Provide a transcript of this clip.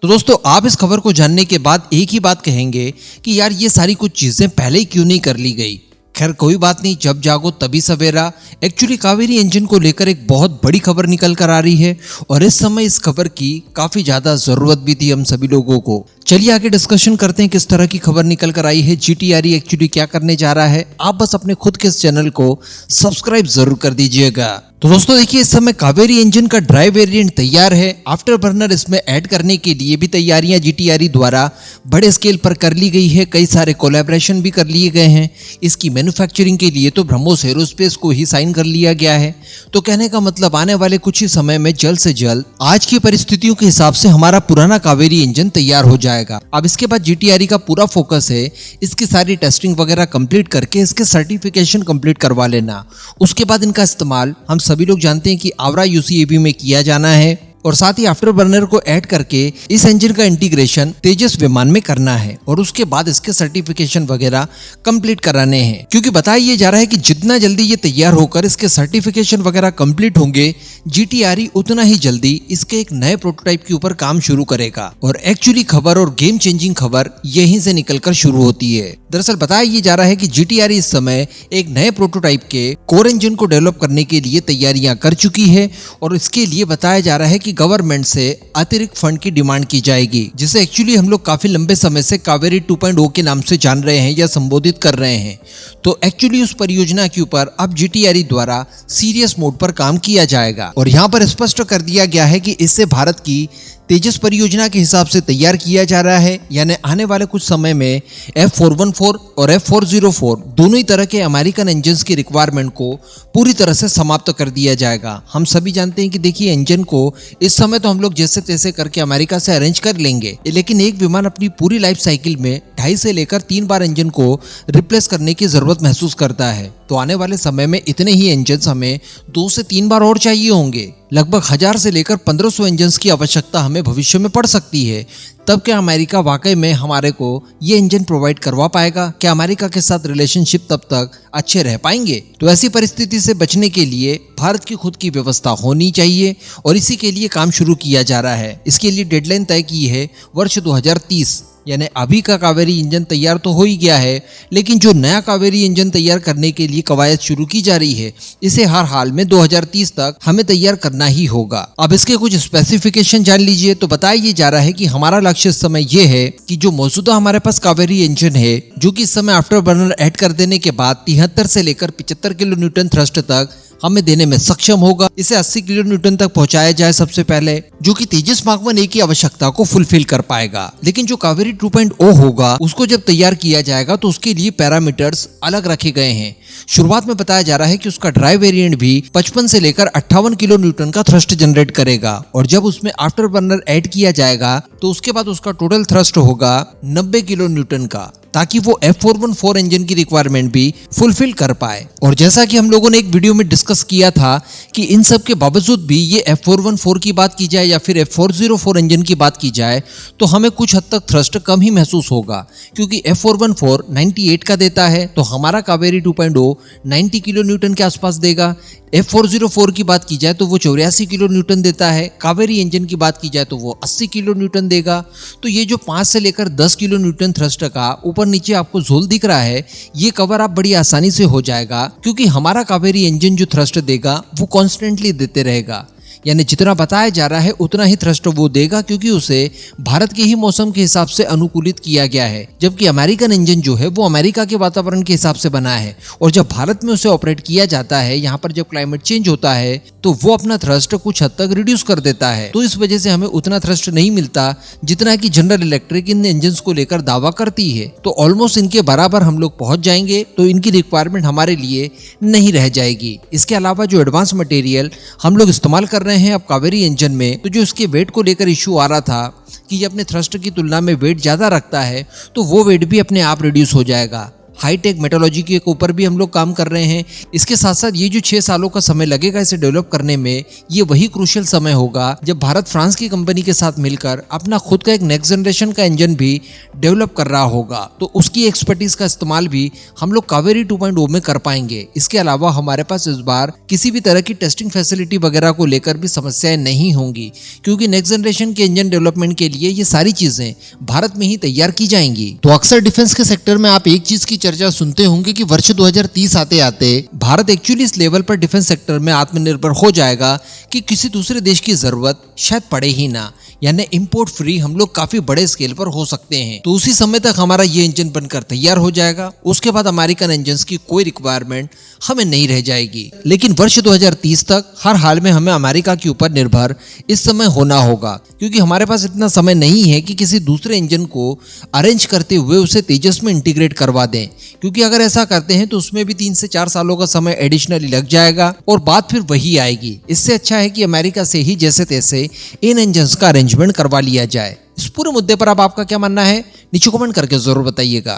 तो दोस्तों आप इस खबर को जानने के बाद एक ही बात कहेंगे कि यार ये सारी कुछ चीजें पहले ही क्यों नहीं कर ली गई। खैर कोई बात नहीं, जब जागो तभी सवेरा। एक्चुअली कावेरी इंजन को लेकर एक बहुत बड़ी खबर निकल कर आ रही है और इस समय इस खबर की काफी ज्यादा जरूरत भी थी हम सभी लोगों को। चलिए आगे डिस्कशन करते हैं किस तरह की खबर निकल कर आई है, जीटीआरई एक्चुअली क्या करने जा रहा है। आप बस अपने खुद के इस चैनल को सब्सक्राइब जरूर कर दीजिएगा। तो दोस्तों देखिए, इस समय कावेरी इंजन का ड्राई वेरिएंट तैयार है। आफ्टर बर्नर इसमें ऐड करने के लिए भी तैयारियां जीटीआरई द्वारा बड़े स्केल पर कर ली गई है। कई सारे कोलैबोरेशन भी कर लिए गए हैं। इसकी मैन्युफैक्चरिंग के लिए तो ब्रह्मोस एरोस्पेस को ही साइन कर लिया गया है। तो कहने का मतलब आने वाले कुछ ही समय में जल्द से जल्द आज की परिस्थितियों के हिसाब से हमारा पुराना कावेरी इंजन तैयार हो जाएगा। अब इसके बाद जीटीआरई का पूरा फोकस है इसकी सारी टेस्टिंग वगैरह कंप्लीट करके इसके सर्टिफिकेशन कंप्लीट करवा लेना। उसके बाद इनका इस्तेमाल हम सभी लोग जानते हैं कि आवरा यूसीएवी में किया जाना है और साथ ही आफ्टर बर्नर को ऐड करके इस इंजन का इंटीग्रेशन तेजस विमान में करना है और उसके बाद इसके सर्टिफिकेशन वगैरह कंप्लीट कराने हैं। क्योंकि बताया ये जा रहा है कि जितना जल्दी ये तैयार होकर इसके सर्टिफिकेशन वगैरह कंप्लीट होंगे, जीटीआरई उतना ही जल्दी इसके एक नए प्रोटोटाइप के ऊपर काम शुरू करेगा। और एक्चुअली खबर और गेम चेंजिंग खबर यहीं से निकलकर शुरू होती है। दरअसल बताया ये जा रहा है कि जीटीआरई इस समय एक नए प्रोटोटाइप के कोर इंजन को डेवलप करने के लिए तैयारियां कर चुकी है और इसके लिए बताया जा रहा है कि गवर्नमेंट से अतिरिक्त फंड की डिमांड की जाएगी, जिसे एक्चुअली हम लोग काफी लंबे समय से कावेरी 2.0 के नाम से जान रहे हैं या संबोधित कर रहे हैं। तो एक्चुअली उस परियोजना के ऊपर अब जीटीआरई द्वारा सीरियस मोड पर काम किया जाएगा और यहाँ पर स्पष्ट कर दिया गया है कि इससे भारत की तेजस परियोजना के हिसाब से तैयार किया जा रहा है। यानी आने वाले कुछ समय में F414 और F404 दोनों ही तरह के अमेरिकन इंजन्स की रिक्वायरमेंट को पूरी तरह से समाप्त कर दिया जाएगा। हम सभी जानते हैं कि देखिए इंजन को इस समय तो हम लोग जैसे तैसे करके अमेरिका से अरेंज कर लेंगे, लेकिन एक विमान अपनी पूरी लाइफ साइकिल में 2.5 से लेकर 3 बार इंजन को रिप्लेस करने की जरूरत महसूस करता है। तो आने वाले समय में इतने ही इंजन हमें 2 से 3 बार और चाहिए होंगे। लगभग 1000 से लेकर 1500 इंजन की आवश्यकता हमें भविष्य में पड़ सकती है। तब क्या अमेरिका वाकई में हमारे को ये इंजन प्रोवाइड करवा पाएगा? क्या अमेरिका के साथ रिलेशनशिप तब तक अच्छे रह पाएंगे? तो ऐसी परिस्थिति से बचने के लिए भारत की खुद की व्यवस्था होनी चाहिए और इसी के लिए काम शुरू किया जा रहा है। इसके लिए डेडलाइन तय की है वर्ष 2030। यानी अभी का कावेरी इंजन तैयार तो हो ही गया है, लेकिन जो नया कावेरी इंजन तैयार करने के लिए कवायद शुरू की जा रही है, इसे हर हाल में 2030 तक हमें तैयार करना ही होगा। अब इसके कुछ स्पेसिफिकेशन जान लीजिए। तो बताया ये जा रहा है कि हमारा लक्ष्य इस समय ये है कि जो मौजूदा हमारे पास कावेरी इंजन है, जो कि इस समय आफ्टर बर्नर ऐड कर देने के बाद 73 से लेकर 75 किलो न्यूटन थ्रस्ट तक हमें देने में सक्षम होगा। इसे 80 किलो न्यूटन तक पहुंचाया जाए सबसे पहले, जो कि तेजस मार्क 1 की आवश्यकता को फुलफिल कर पाएगा। लेकिन जो कावेरी 2.0 होगा उसको जब तैयार किया जाएगा तो उसके लिए पैरामीटर्स अलग रखे गए हैं। शुरुआत में बताया जा रहा है कि उसका ड्राई वेरिएंट भी 55 से लेकर 58 किलो न्यूटन का थ्रस्ट जनरेट करेगा और जब उसमें आफ्टर बर्नर ऐड किया जाएगा तो उसके बाद उसका टोटल थ्रस्ट होगा 90 किलो न्यूटन का, ताकि वो F414 इंजन की रिक्वायरमेंट भी फुलफिल कर पाए। और जैसा कि हम लोगों ने एक वीडियो में डिस्कस किया था कि इन सब के बावजूद भी ये F414 की बात की जाए या फिर F404 इंजन की बात की जाए तो हमें कुछ हद तक थ्रस्ट कम ही महसूस होगा, क्योंकि F414 98 का देता है तो हमारा कावेरी 2.0 90 किलो न्यूटन के आसपास देगा। F404 की बात की जाए तो वो 84 किलो न्यूटन देता है। कावेरी इंजन की बात की जाए तो वो 80 किलो न्यूटन देगा। तो ये जो 5 से लेकर 10 किलो न्यूटन थ्रस्ट का ऊपर नीचे आपको झोल दिख रहा है, ये कवर आप बड़ी आसानी से हो जाएगा, क्योंकि हमारा कावेरी इंजन जो थ्रस्ट देगा वो कॉन्स्टेंटली देते रहेगा। यानी जितना बताया जा रहा है उतना ही थ्रस्ट वो देगा, क्योंकि उसे भारत के ही मौसम के हिसाब से अनुकूलित किया गया है। जबकि अमेरिकन इंजन जो है वो अमेरिका के वातावरण के हिसाब से बना है और जब भारत में उसे ऑपरेट किया जाता है, यहाँ पर जब क्लाइमेट चेंज होता है तो वो अपना थ्रस्ट कुछ हद तक रिड्यूस कर देता है। तो इस वजह से हमें उतना थ्रस्ट नहीं मिलता जितना कि जनरल इलेक्ट्रिक इन इंजन को लेकर दावा करती है। तो ऑलमोस्ट इनके बराबर हम लोग पहुंच जाएंगे, तो इनकी रिक्वायरमेंट हमारे लिए नहीं रह जाएगी। इसके अलावा जो एडवांस मटेरियल हम लोग इस्तेमाल कर रहे हैं अब कावेरी इंजन में, तो जो इसके वेट को लेकर इश्यू आ रहा था कि ये अपने थ्रस्ट की तुलना में वेट ज्यादा रखता है, तो वो वेट भी अपने आप रिड्यूस हो जाएगा। हाईटेक मेट्रोलॉजी के ऊपर भी हम लोग काम कर रहे हैं। इसके साथ साथ ये जो 6 सालों का समय लगेगा इसे डेवलप करने में, ये वही क्रूशियल समय होगा जब भारत फ्रांस की कंपनी के साथ मिलकर अपना खुद का एक नेक्स्ट जनरेशन का इंजन भी डेवलप कर रहा होगा। तो उसकी एक्सपर्टीज का इस्तेमाल भी हम लोग कावेरी 2.0 में कर पाएंगे। इसके अलावा हमारे पास इस बार किसी भी तरह की टेस्टिंग फैसिलिटी वगैरह को लेकर भी समस्याएं नहीं होंगी, क्योंकि नेक्स्ट जनरेशन के इंजन डेवलपमेंट के लिए ये सारी चीजें भारत में ही तैयार की जाएंगी। तो अक्सर डिफेंस के सेक्टर में आप एक चीज की चर्चा सुनते होंगे कि वर्ष 2030 आते आते भारत एक्चुअली इस लेवल पर डिफेंस सेक्टर में आत्मनिर्भर हो जाएगा कि किसी दूसरे देश की जरूरत शायद पड़े ही ना, यानी इंपोर्ट फ्री हम लोग काफी बड़े स्केल पर हो सकते हैं। तो उसी समय तक हमारा ये इंजन बनकर तैयार हो जाएगा। उसके बाद अमेरिकन इंजन की कोई रिक्वायरमेंट हमें नहीं रह जाएगी। लेकिन वर्ष 2030 तक हर हाल में हमें अमेरिका के ऊपर निर्भर इस समय होना होगा, क्योंकि हमारे पास इतना समय नहीं है कि किसी दूसरे इंजन को अरेंज करते हुए उसे तेजस में इंटीग्रेट करवा दें, क्योंकि अगर ऐसा करते हैं तो उसमें भी 3 से 4 सालों का समय एडिशनली लग जाएगा और बात फिर वही आएगी। इससे अच्छा है कि अमेरिका से ही जैसे तैसे इन इंजन का अरेंजमेंट करवा लिया जाए। इस पूरे मुद्दे पर अब आपका क्या मानना है, नीचे कमेंट करके जरूर बताइएगा।